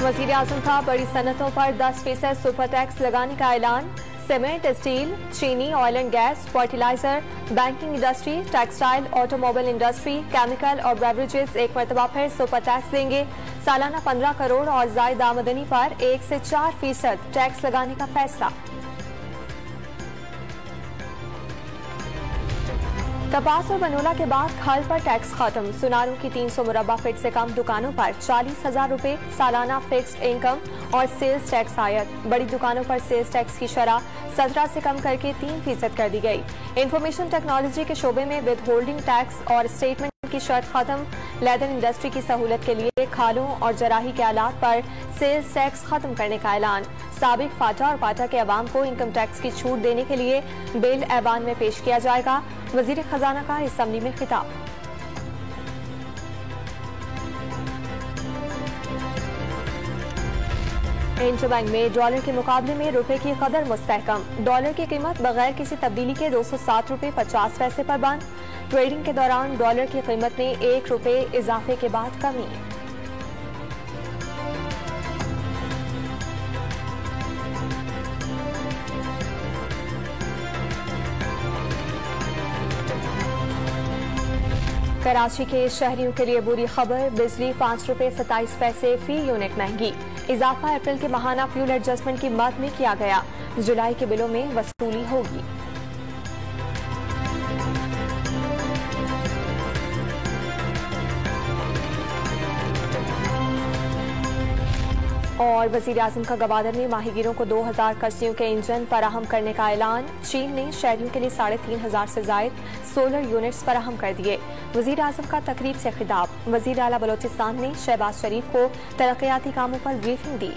वज़ीर आज़म का बड़ी सनतों पर 10% सुपर टैक्स लगाने का ऐलान। सीमेंट, स्टील, चीनी, oil and gas, fertiliser, banking industry, textile, automobile industry, chemical और बेवरेजेस एक मरतबा फिर सुपर टैक्स देंगे। सालाना 15 करोड़ और जायद आमदनी पर 1 से 4% टैक्स लगाने का फैसला। कपास और बनोला के बाद खल पर टैक्स खत्म। सुनारों की 300 मुरब्बा फीट से कम दुकानों पर 40,000 रुपए सालाना फिक्स्ड इनकम और सेल्स टैक्स आयत। बड़ी दुकानों पर सेल्स टैक्स की शरह 17 से कम करके 3% कर दी गई। इंफॉर्मेशन टेक्नोलॉजी के शोबे में विद होल्डिंग टैक्स और स्टेटमेंट की शर्त खत्म। लेदर इंडस्ट्री की सहूलत के लिए खालों और जराही के आलात पर सेल्स टैक्स खत्म करने का ऐलान। साबिक फाटा और पाटा के अवाम को इनकम टैक्स की छूट देने के लिए बिल ऐवान में पेश किया जाएगा। वजीर खजाना का असम्बली में खिताब। इंटरबैंक में डॉलर के मुकाबले में रुपए की कदर मुस्तहकम। डॉलर की कीमत बगैर किसी तब्दीली के 207 रुपए 50 पैसे पर बंद। ट्रेडिंग के दौरान डॉलर की कीमत में 1 रुपए इजाफे के बाद कमी। कराची के शहरियों के लिए बुरी खबर। बिजली 5 रुपए 27 पैसे फी यूनिट महंगी। इजाफा अप्रैल के माहाना फ्यूल एडजस्टमेंट की मद में किया गया। जुलाई के बिलों में वसूली होगी। और वज़ीर आज़म का गवादर में माहीगीरों को 2000 कश्तियों के इंजन फराहम करने का ऐलान। चीन ने शहरियों के लिए 3,500 से जायद सोलर यूनिट्स फराहम कर दिए। वज़ीर आज़म का तकरीब से खिताब। वज़ीर आला बलोचिस्तान ने शहबाज शरीफ को तरक्याती कामों पर ब्रीफिंग दी।